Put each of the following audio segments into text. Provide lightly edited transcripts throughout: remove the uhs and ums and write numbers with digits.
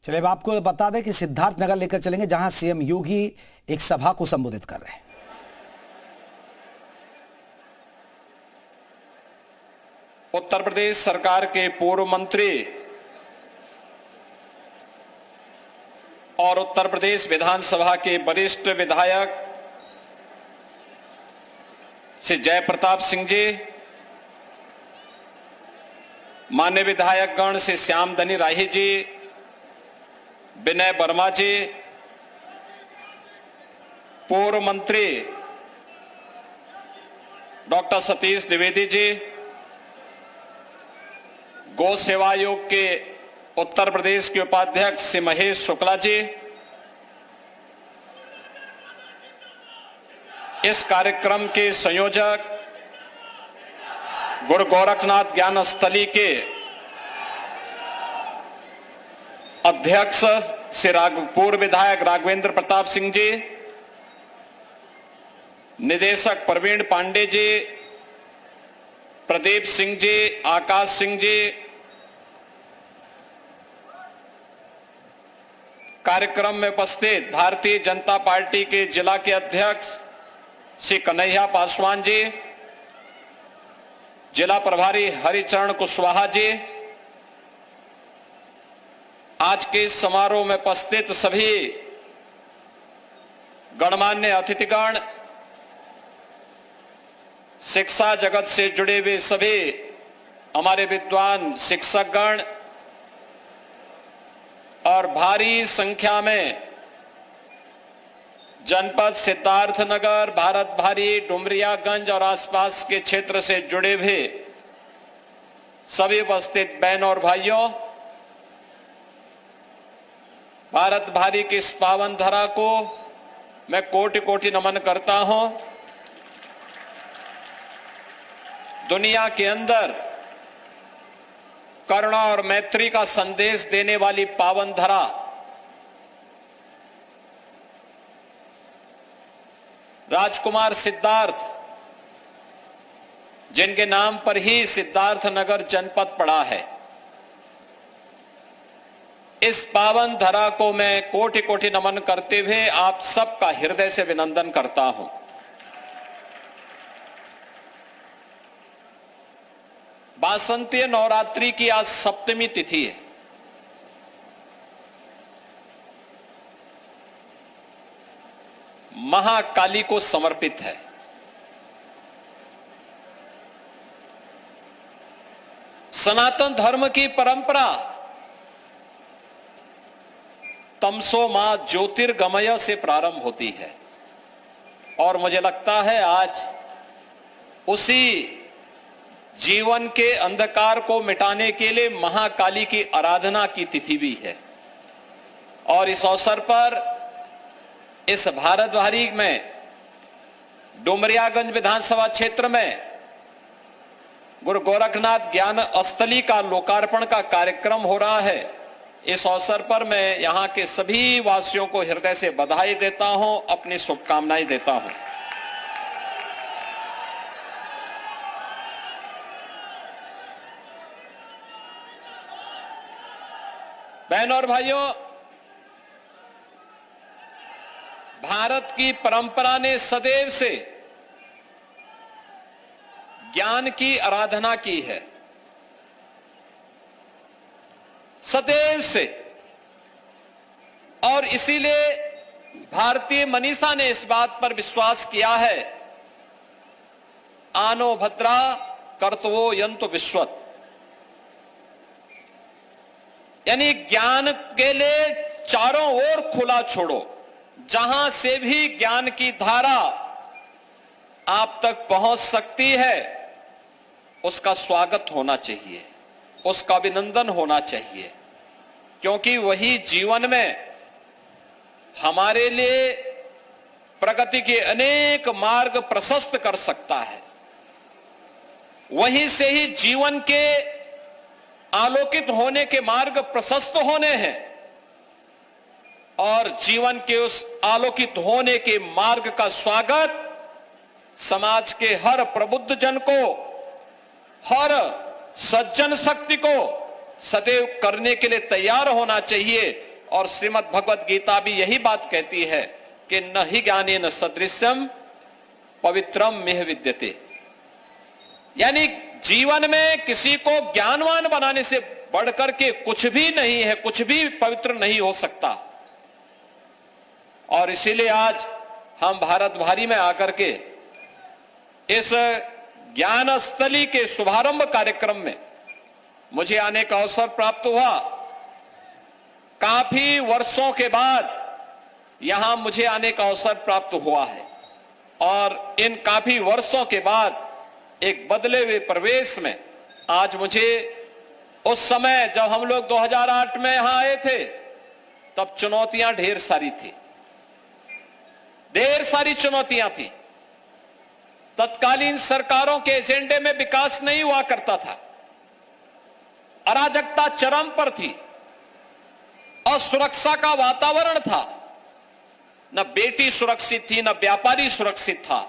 चलिए अब आपको बता दें कि सिद्धार्थनगर लेकर चलेंगे, जहां सीएम योगी एक सभा को संबोधित कर रहे हैं। उत्तर प्रदेश सरकार के पूर्व मंत्री और उत्तर प्रदेश विधानसभा के वरिष्ठ विधायक श्री जय प्रताप सिंह जी, मान्य विधायक गण श्री श्याम धनी राही जी, विनय वर्मा जी, पूर्व मंत्री डॉक्टर सतीश द्विवेदी जी, गौ सेवा आयोग के उत्तर प्रदेश के उपाध्यक्ष श्री महेश शुक्ला जी, इस कार्यक्रम के संयोजक गुरु गोरखनाथ ज्ञान स्थली के अध्यक्ष श्री पूर्व विधायक राघवेंद्र प्रताप सिंह जी, निदेशक प्रवीण पांडे जी, प्रदीप सिंह जी, आकाश सिंह जी, कार्यक्रम में उपस्थित भारतीय जनता पार्टी के जिला के अध्यक्ष श्री कन्हैया पासवान जी, जिला प्रभारी हरिचरण कुशवाहा जी, आज के इस समारोह में उपस्थित सभी गणमान्य अतिथिगण, शिक्षा जगत से जुड़े हुए सभी हमारे विद्वान शिक्षकगण और भारी संख्या में जनपद सिद्धार्थनगर, भारत भारी, डुमरियागंज और आसपास के क्षेत्र से जुड़े हुए सभी उपस्थित बहन और भाइयों, भारत भारी की इस पावन धरा को मैं कोटि कोटि नमन करता हूं। दुनिया के अंदर करुणा और मैत्री का संदेश देने वाली पावन धरा राजकुमार सिद्धार्थ, जिनके नाम पर ही सिद्धार्थनगर जनपद पड़ा है, इस पावन धरा को मैं कोटि कोटि नमन करते हुए आप सबका हृदय से अभिनंदन करता हूं। वासंतीय नवरात्रि की आज सप्तमी तिथि है। महाकाली को समर्पित है। सनातन धर्म की परंपरा तमसो मां ज्योतिर्गमय से प्रारंभ होती है और मुझे लगता है आज उसी जीवन के अंधकार को मिटाने के लिए महाकाली की आराधना की तिथि भी है। और इस अवसर पर इस भारतवारी में डुमरियागंज विधानसभा क्षेत्र में गुरु गोरखनाथ ज्ञान स्थली का लोकार्पण का कार्यक्रम हो रहा है। इस अवसर पर मैं यहां के सभी वासियों को हृदय से बधाई देता हूं, अपनी शुभकामनाएं देता हूं। बहनों और भाइयों, भारत की परंपरा ने सदैव से ज्ञान की आराधना की है, सदैव से। और इसीलिए भारतीय मनीषा ने इस बात पर विश्वास किया है, आनो भद्रा कर्तवो यंतु विश्वत, यानी ज्ञान के लिए चारों ओर खुला छोड़ो। जहां से भी ज्ञान की धारा आप तक पहुंच सकती है, उसका स्वागत होना चाहिए, उसका अभिनंदन होना चाहिए, क्योंकि वही जीवन में हमारे लिए प्रगति के अनेक मार्ग प्रशस्त कर सकता है। वहीं से ही जीवन के आलोकित होने के मार्ग प्रशस्त होने हैं और जीवन के उस आलोकित होने के मार्ग का स्वागत समाज के हर प्रबुद्ध जन को, हर सज्जन शक्ति को सदैव करने के लिए तैयार होना चाहिए। और श्रीमद् भगवद गीता भी यही बात कहती है कि न ही ज्ञानेन सदृश्यम पवित्रम मिह विद्यते, यानी जीवन में किसी को ज्ञानवान बनाने से बढ़कर के कुछ भी नहीं है, कुछ भी पवित्र नहीं हो सकता। और इसीलिए आज हम भारत भारी में आकर के इस ज्ञान स्थली के शुभारंभ कार्यक्रम में मुझे आने का अवसर प्राप्त हुआ। काफी वर्षों के बाद यहां मुझे आने का अवसर प्राप्त हुआ है और इन काफी वर्षों के बाद एक बदले हुए परिवेश में आज मुझे, उस समय जब हम लोग 2008 में यहां आए थे तब चुनौतियां ढेर सारी थी, ढेर सारी चुनौतियां थी। तत्कालीन सरकारों के एजेंडे में विकास नहीं हुआ करता था, अराजकता चरम पर थी, असुरक्षा का वातावरण था, न बेटी सुरक्षित थी, न व्यापारी सुरक्षित था,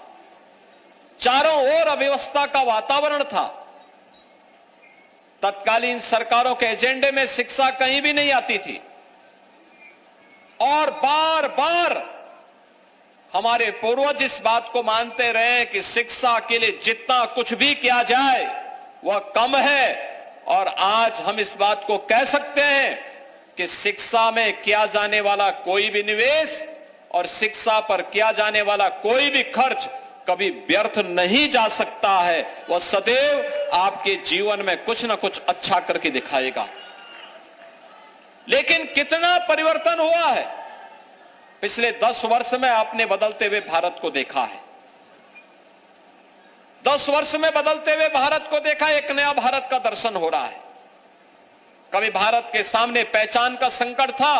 चारों ओर अव्यवस्था का वातावरण था। तत्कालीन सरकारों के एजेंडे में शिक्षा कहीं भी नहीं आती थी और बार बार हमारे पूर्वज इस बात को मानते रहे कि शिक्षा के लिए जितना कुछ भी किया जाए वह कम है। और आज हम इस बात को कह सकते हैं कि शिक्षा में किया जाने वाला कोई भी निवेश और शिक्षा पर किया जाने वाला कोई भी खर्च कभी व्यर्थ नहीं जा सकता है, वह सदैव आपके जीवन में कुछ ना कुछ अच्छा करके दिखाएगा। लेकिन कितना परिवर्तन हुआ है पिछले 10 वर्ष में आपने बदलते हुए भारत को देखा है। 10 वर्ष में बदलते हुए भारत को देखा, एक नया भारत का दर्शन हो रहा है। कभी भारत के सामने पहचान का संकट था,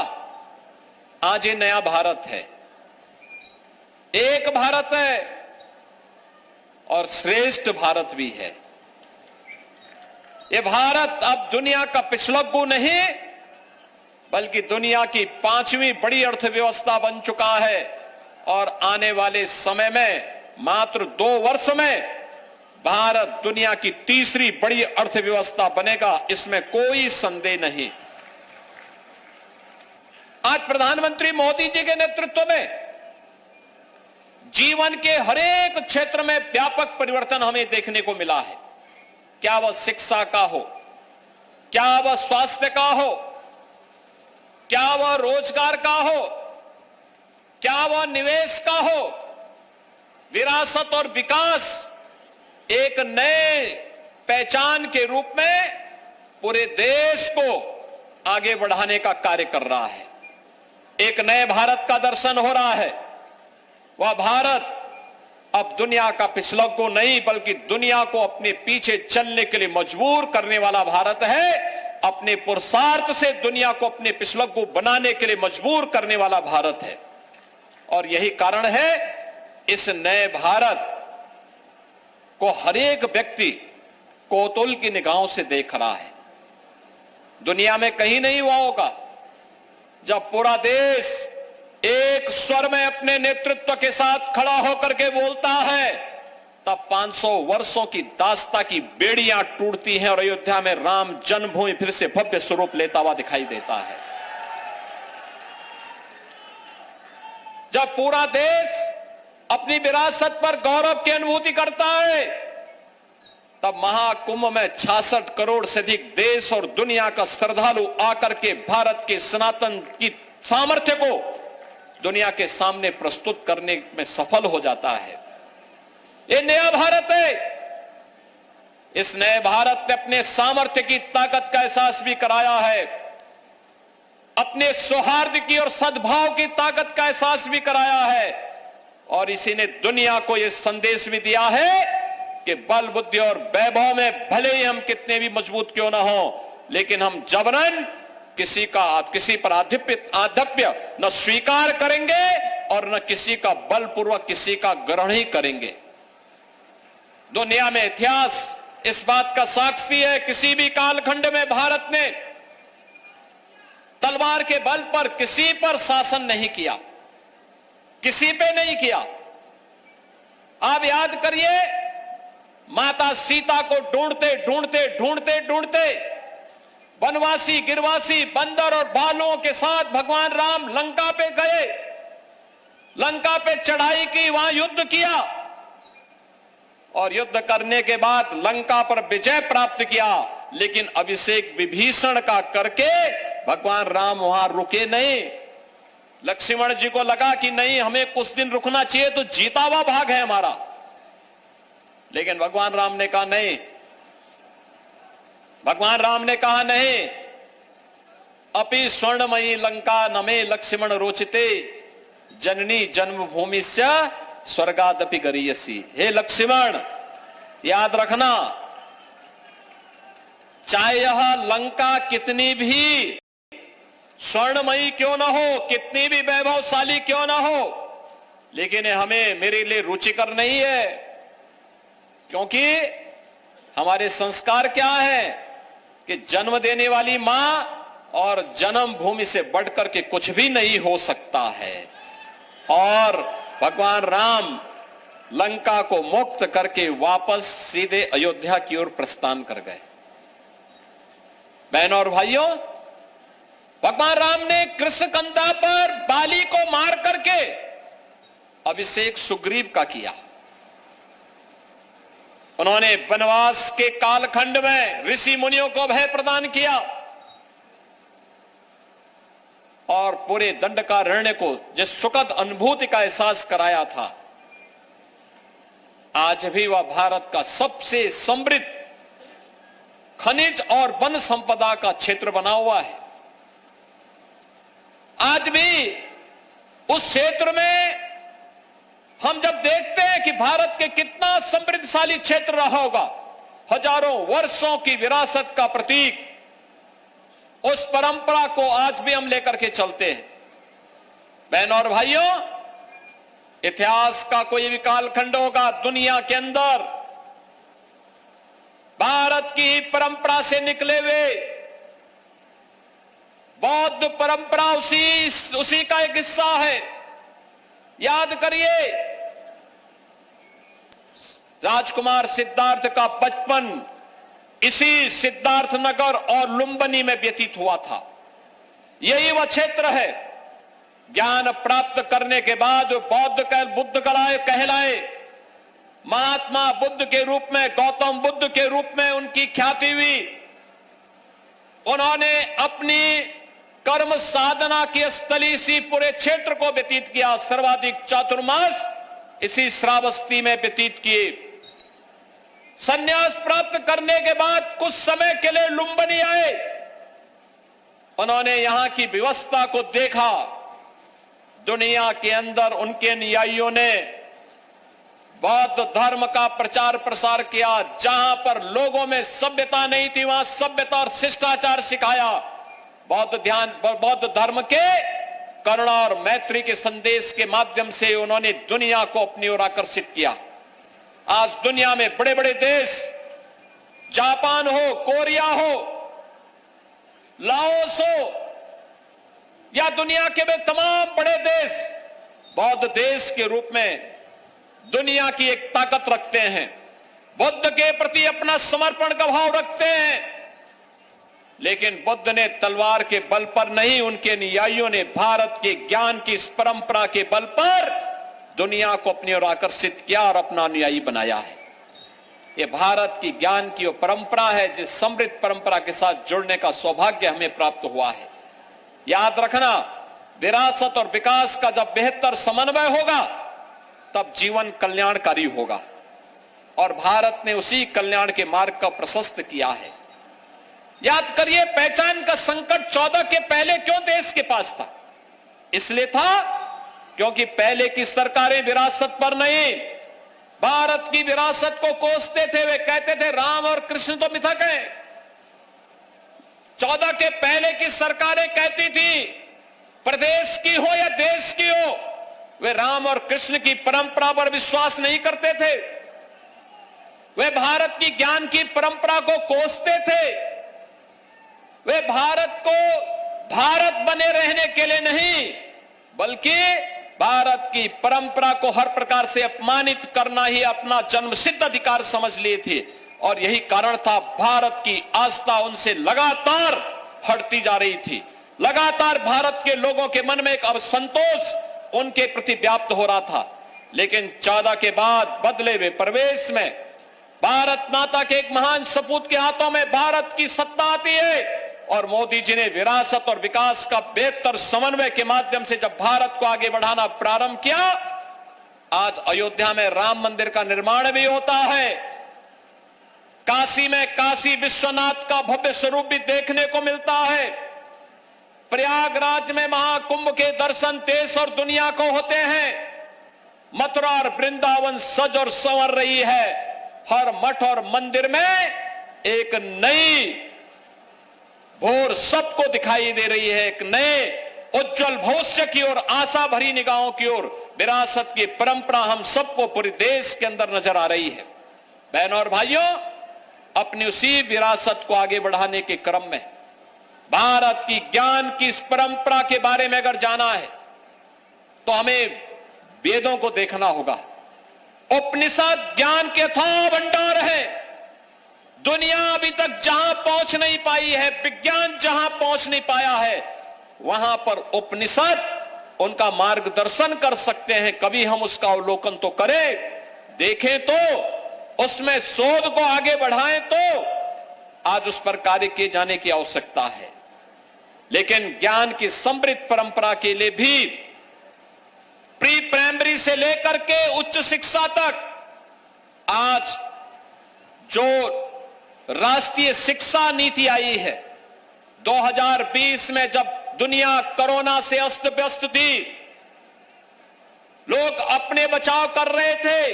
आज ये नया भारत है, एक भारत है और श्रेष्ठ भारत भी है। ये भारत अब दुनिया का पिछलग्गू नहीं बल्कि दुनिया की 5वीं बड़ी अर्थव्यवस्था बन चुका है और आने वाले समय में मात्र 2 वर्ष में भारत दुनिया की 3री बड़ी अर्थव्यवस्था बनेगा, इसमें कोई संदेह नहीं। आज प्रधानमंत्री मोदी जी के नेतृत्व में जीवन के हर एक क्षेत्र में व्यापक परिवर्तन हमें देखने को मिला है। क्या वह शिक्षा का हो, क्या वह स्वास्थ्य का हो, क्या वह रोजगार का हो, क्या वह निवेश का हो, विरासत और विकास एक नए पहचान के रूप में पूरे देश को आगे बढ़ाने का कार्य कर रहा है। एक नए भारत का दर्शन हो रहा है। वह भारत अब दुनिया का पिछलग्गू नहीं बल्कि दुनिया को अपने पीछे चलने के लिए मजबूर करने वाला भारत है। अपने पुरुषार्थ से दुनिया को अपने पिछलग्गू बनाने के लिए मजबूर करने वाला भारत है। और यही कारण है इस नए भारत को हर एक व्यक्ति कौतूहल की निगाहों से देख रहा है। दुनिया में कहीं नहीं हुआ होगा जब पूरा देश एक स्वर में अपने नेतृत्व के साथ खड़ा होकर के बोलता है, तब 500 वर्षों की दास्ता की बेड़ियां टूटती हैं और अयोध्या में राम जन्मभूमि फिर से भव्य स्वरूप लेता हुआ दिखाई देता है। जब पूरा देश अपनी विरासत पर गौरव की अनुभूति करता है, तब महाकुंभ में 66 करोड़ से अधिक देश और दुनिया का श्रद्धालु आकर के भारत के सनातन की सामर्थ्य को दुनिया के सामने प्रस्तुत करने में सफल हो जाता है। ये नया भारत है। इस नए भारत ने अपने सामर्थ्य की ताकत का एहसास भी कराया है, अपने सौहार्द की और सद्भाव की ताकत का एहसास भी कराया है और इसी ने दुनिया को यह संदेश भी दिया है कि बल बुद्धि और वैभव में भले ही हम कितने भी मजबूत क्यों ना हो, लेकिन हम जबरन किसी पर आधिपत्य न स्वीकार करेंगे और न किसी का बलपूर्वक किसी का ग्रहण ही करेंगे। दुनिया में इतिहास इस बात का साक्षी है, किसी भी कालखंड में भारत ने तलवार के बल पर किसी पर शासन नहीं किया, किसी पे नहीं किया। आप याद करिए, माता सीता को ढूंढते ढूंढते ढूंढते ढूंढते वनवासी, गिरवासी, बंदर और भालुओं के साथ भगवान राम लंका पे गए, लंका पे चढ़ाई की, वहां युद्ध किया और युद्ध करने के बाद लंका पर विजय प्राप्त किया। लेकिन अभिषेक विभीषण का करके भगवान राम वहां रुके नहीं। लक्ष्मण जी को लगा कि नहीं, हमें कुछ दिन रुकना चाहिए, तो जीता हुआ भाग है हमारा। लेकिन भगवान राम ने कहा नहीं, भगवान राम ने कहा नहीं, अपि स्वर्णमयी लंका नमे लक्ष्मण रोचते, जननी जन्मभूमि से स्वर्गादपि गरीयसी। हे लक्ष्मण, याद रखना, चाहे यह लंका कितनी भी स्वर्णमयी क्यों ना हो, कितनी भी वैभवशाली क्यों ना हो, लेकिन हमें, मेरे लिए रुचिकर नहीं है। क्योंकि हमारे संस्कार क्या है कि जन्म देने वाली मां और जन्म भूमि से बढ़कर के कुछ भी नहीं हो सकता है। और भगवान राम लंका को मुक्त करके वापस सीधे अयोध्या की ओर प्रस्थान कर गए। बहनों और भाइयों, भगवान राम ने कृष्णकंधा पर बाली को मार करके अभिषेक सुग्रीव का किया। उन्होंने वनवास के कालखंड में ऋषि मुनियों को भय प्रदान किया और पूरे दंडकारण्य को जिस सुखद अनुभूति का एहसास कराया था, आज भी वह भारत का सबसे समृद्ध खनिज और वन संपदा का क्षेत्र बना हुआ है। आज भी उस क्षेत्र में हम जब देखते हैं कि भारत के कितना समृद्धशाली क्षेत्र रहा होगा, हजारों वर्षों की विरासत का प्रतीक, उस परंपरा को आज भी हम लेकर के चलते हैं। बहनों और भाइयों, इतिहास का कोई भी कालखंड होगा दुनिया के अंदर, भारत की परंपरा से निकले हुए बौद्ध परंपरा उसी का एक हिस्सा है। याद करिए, राजकुमार सिद्धार्थ का बचपन इसी सिद्धार्थ नगर और लुम्बिनी में व्यतीत हुआ था। यही वह क्षेत्र है। ज्ञान प्राप्त करने के बाद बुद्ध कहलाए, महात्मा बुद्ध के रूप में, गौतम बुद्ध के रूप में उनकी ख्याति हुई। उन्होंने अपनी कर्म साधना की स्थली इसी पूरे क्षेत्र को व्यतीत किया। सर्वाधिक चातुर्मास इसी श्रावस्ती में व्यतीत किए। संन्यास प्राप्त करने के बाद कुछ समय के लिए लुम्बिनी आए। उन्होंने यहां की व्यवस्था को देखा। दुनिया के अंदर उनके अनुयायियों ने बौद्ध धर्म का प्रचार प्रसार किया। जहां पर लोगों में सभ्यता नहीं थी, वहां सभ्यता और शिष्टाचार सिखाया। बौद्ध धर्म के करुणा और मैत्री के संदेश के माध्यम से उन्होंने दुनिया को अपनी ओर आकर्षित किया। आज दुनिया में बड़े बड़े देश, जापान हो, कोरिया हो, लाओस हो, या दुनिया के वे तमाम बड़े देश बौद्ध देश के रूप में दुनिया की एक ताकत रखते हैं, बुद्ध के प्रति अपना समर्पण का भाव रखते हैं। लेकिन बुद्ध ने तलवार के बल पर नहीं, उनके अनुयायियों ने भारत के ज्ञान की इस परंपरा के बल पर दुनिया को अपनी ओर आकर्षित किया और अपना अनुयायी बनाया है। यह भारत की ज्ञान की वो परंपरा है जिस समृद्ध परंपरा के साथ जुड़ने का सौभाग्य हमें प्राप्त हुआ है। याद रखना, विरासत और विकास का जब बेहतर समन्वय होगा तब जीवन कल्याणकारी होगा, और भारत ने उसी कल्याण के मार्ग का प्रशस्त किया है। याद करिए, पहचान का संकट 14 के पहले क्यों देश के पास था? इसलिए था क्योंकि पहले की सरकारें विरासत पर नहीं, भारत की विरासत को कोसते थे। वे कहते थे राम और कृष्ण तो मिथक है। 14 के पहले की सरकारें कहती थी, प्रदेश की हो या देश की हो, वे राम और कृष्ण की परंपरा पर विश्वास नहीं करते थे। वे भारत की ज्ञान की परंपरा को कोसते थे। वे भारत को भारत बने रहने के लिए नहीं, बल्कि भारत की परंपरा को हर प्रकार से अपमानित करना ही अपना जन्मसिद्ध अधिकार समझ लिए थे। और यही कारण था भारत की आस्था उनसे लगातार हटती जा रही थी। लगातार भारत के लोगों के मन में एक असंतोष उनके प्रति व्याप्त हो रहा था। लेकिन 14 के बाद बदले हुए प्रवेश में भारत माता के एक महान सपूत के हाथों में भारत की सत्ता आती है और मोदी जी ने विरासत और विकास का बेहतर समन्वय के माध्यम से जब भारत को आगे बढ़ाना प्रारंभ किया, आज अयोध्या में राम मंदिर का निर्माण भी होता है। काशी में काशी विश्वनाथ का भव्य स्वरूप भी देखने को मिलता है। प्रयागराज में महाकुंभ के दर्शन देश और दुनिया को होते हैं। मथुरा और वृंदावन सज और संवर रही है। हर मठ और मंदिर में एक नई भोर सबको दिखाई दे रही है, एक नए उज्जवल भविष्य की ओर, आशा भरी निगाहों की ओर विरासत की परंपरा हम सबको पूरे देश के अंदर नजर आ रही है। बहनों और भाइयों, अपनी उसी विरासत को आगे बढ़ाने के क्रम में भारत की ज्ञान की इस परंपरा के बारे में अगर जाना है तो हमें वेदों को देखना होगा। उपनिषद ज्ञान के अथाह भंडार है। दुनिया अभी तक जहां पहुंच नहीं पाई है, विज्ञान जहां पहुंच नहीं पाया है, वहां पर उपनिषद उनका मार्गदर्शन कर सकते हैं। कभी हम उसका अवलोकन तो करें, देखें तो, उसमें शोध को आगे बढ़ाएं तो आज उस पर कार्य किए जाने की आवश्यकता है। लेकिन ज्ञान की समृद्ध परंपरा के लिए भी प्री प्राइमरी से लेकर के उच्च शिक्षा तक आज जो राष्ट्रीय शिक्षा नीति आई है 2020 में, जब दुनिया कोरोना से अस्त व्यस्त थी, लोग अपने बचाव कर रहे थे,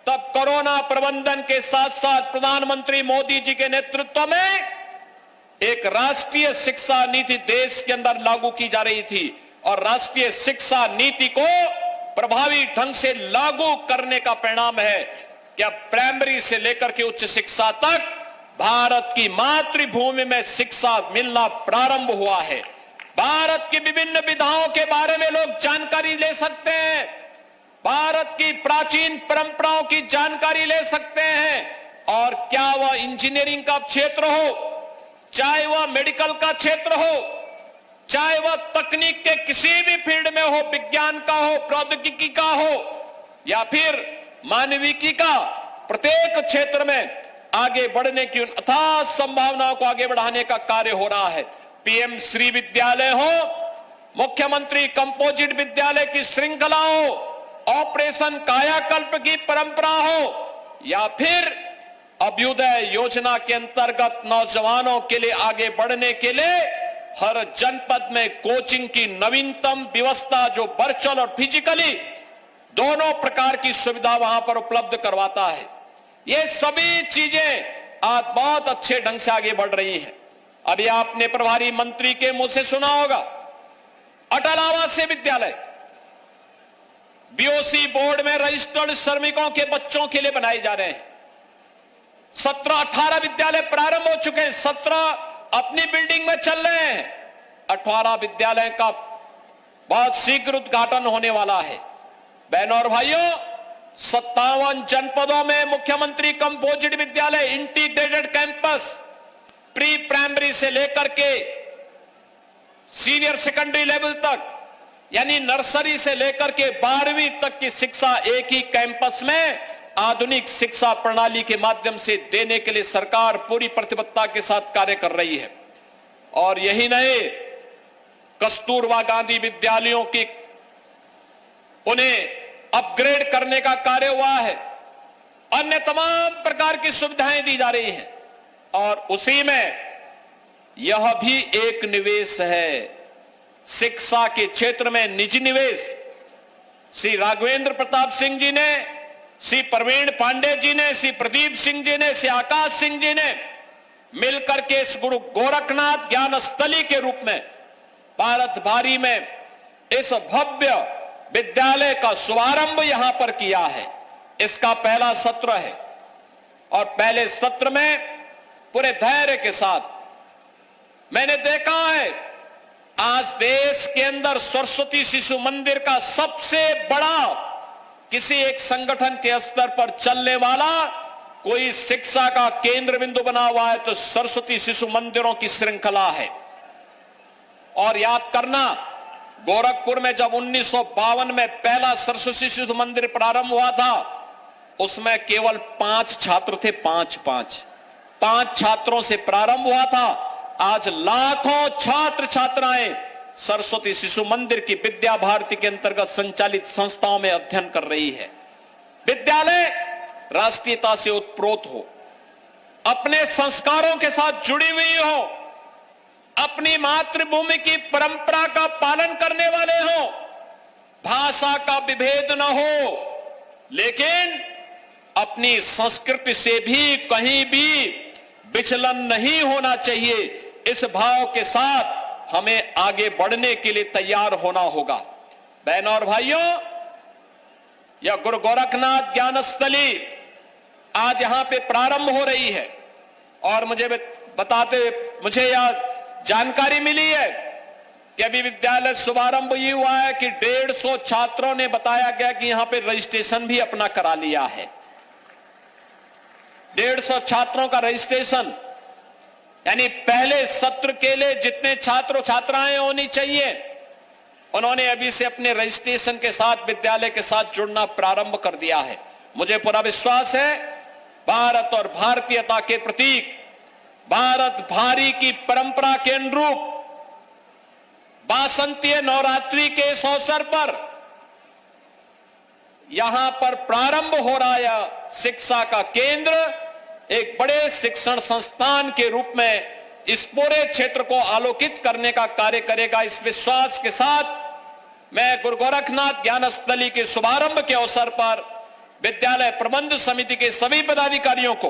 तब कोरोना प्रबंधन के साथ साथ प्रधानमंत्री मोदी जी के नेतृत्व में एक राष्ट्रीय शिक्षा नीति देश के अंदर लागू की जा रही थी। और राष्ट्रीय शिक्षा नीति को प्रभावी ढंग से लागू करने का परिणाम है कि अब प्राइमरी से लेकर के उच्च शिक्षा तक भारत की मातृभूमि में शिक्षा मिलना प्रारंभ हुआ है। भारत की विभिन्न विधाओं के बारे में लोग जानकारी ले सकते हैं। भारत की प्राचीन परंपराओं की जानकारी ले सकते हैं। और क्या वह इंजीनियरिंग का क्षेत्र हो, चाहे वह मेडिकल का क्षेत्र हो, चाहे वह तकनीक के किसी भी फील्ड में हो, विज्ञान का हो, प्रौद्योगिकी का हो या फिर मानविकी का, प्रत्येक क्षेत्र में आगे बढ़ने की उन अथाह संभावनाओं को आगे बढ़ाने का कार्य हो रहा है। पीएम श्री विद्यालय हो, मुख्यमंत्री कंपोजिट विद्यालय की श्रृंखला हो, ऑपरेशन कायाकल्प की परंपरा हो या फिर अभ्युदय योजना के अंतर्गत नौजवानों के लिए आगे बढ़ने के लिए हर जनपद में कोचिंग की नवीनतम व्यवस्था, जो वर्चुअल और फिजिकली दोनों प्रकार की सुविधा वहां पर उपलब्ध करवाता है। ये सभी चीजें आज बहुत अच्छे ढंग से आगे बढ़ रही है। अभी आपने प्रभारी मंत्री के मुंह से सुना होगा, अटल आवासीय विद्यालय बीओसी बोर्ड में रजिस्टर्ड श्रमिकों के बच्चों के लिए बनाए जा रहे हैं। 17-18 विद्यालय प्रारंभ हो चुके हैं, 17 अपनी बिल्डिंग में चल रहे हैं, 18 विद्यालय का बहुत शीघ्र उद्घाटन होने वाला है। बहनों और भाइयों, 57 जनपदों में मुख्यमंत्री कंपोजिट विद्यालय इंटीग्रेटेड कैंपस प्री प्राइमरी से लेकर के सीनियर सेकेंडरी लेवल तक, यानी नर्सरी से लेकर के 12वीं तक की शिक्षा एक ही कैंपस में आधुनिक शिक्षा प्रणाली के माध्यम से देने के लिए सरकार पूरी प्रतिबद्धता के साथ कार्य कर रही है। और यही नहीं, कस्तूरबा गांधी विद्यालयों की उन्हें अपग्रेड करने का कार्य हुआ है। अन्य तमाम प्रकार की सुविधाएं दी जा रही हैं और उसी में यह भी एक निवेश है। शिक्षा के क्षेत्र में निजी निवेश श्री राघवेंद्र प्रताप सिंह जी ने, श्री प्रवीण पांडे जी ने, श्री प्रदीप सिंह जी ने, श्री आकाश सिंह जी ने मिलकर के इस गुरु गोरखनाथ ज्ञान स्थली के रूप में भारत भारी में इस भव्य विद्यालय का शुभारंभ यहां पर किया है। इसका पहला सत्र है और पहले सत्र में पूरे धैर्य के साथ मैंने देखा है, आज देश के अंदर सरस्वती शिशु मंदिर का सबसे बड़ा किसी एक संगठन के स्तर पर चलने वाला कोई शिक्षा का केंद्र बिंदु बना हुआ है तो सरस्वती शिशु मंदिरों की श्रृंखला है। और याद करना, गोरखपुर में जब 1952 में पहला सरस्वती शिशु मंदिर प्रारंभ हुआ था, उसमें केवल 5 छात्र थे। 5 छात्रों से प्रारंभ हुआ था। आज लाखों छात्र छात्राएं सरस्वती शिशु मंदिर की विद्या भारती के अंतर्गत संचालित संस्थाओं में अध्ययन कर रही है। विद्यालय राष्ट्रीयता से उत्प्रोत हो, अपने संस्कारों के साथ जुड़ी हुई हो, अपनी मातृभूमि की परंपरा का पालन करने वाले हो, भाषा का विभेद न हो, लेकिन अपनी संस्कृति से भी कहीं भी विचलन नहीं होना चाहिए। इस भाव के साथ हमें आगे बढ़ने के लिए तैयार होना होगा। बहनों और भाइयों, यह गुरु गोरखनाथ ज्ञानस्थली आज यहां पे प्रारंभ हो रही है और मुझे यह जानकारी मिली है कि अभी विद्यालय शुभारंभ ही हुआ है कि 150 छात्रों ने बताया गया कि यहां पे रजिस्ट्रेशन भी अपना करा लिया है। 150 छात्रों का रजिस्ट्रेशन, यानी पहले सत्र के लिए जितने छात्र छात्राएं होनी चाहिए, उन्होंने अभी से अपने रजिस्ट्रेशन के साथ विद्यालय के साथ जुड़ना प्रारंभ कर दिया है। मुझे पूरा विश्वास है भारत और भारतीयता के प्रतीक, भारत भारी की परंपरा के अनुरूप वासंतीय नवरात्रि के इस अवसर पर यहां पर प्रारंभ हो रहा है शिक्षा का केंद्र एक बड़े शिक्षण संस्थान के रूप में इस पूरे क्षेत्र को आलोकित करने का कार्य करेगा। इस विश्वास के साथ मैं गुरु गोरखनाथ ज्ञानस्थली के शुभारंभ के अवसर पर विद्यालय प्रबंध समिति के सभी पदाधिकारियों को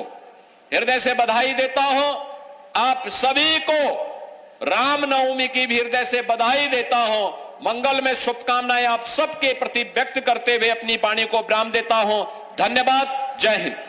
हृदय से बधाई देता हूं। आप सभी को रामनवमी की भी हृदय से बधाई देता हूं। मंगल में शुभकामनाएं आप सबके प्रति व्यक्त करते हुए अपनी वाणी को विराम देता हूं। धन्यवाद। जय हिंद।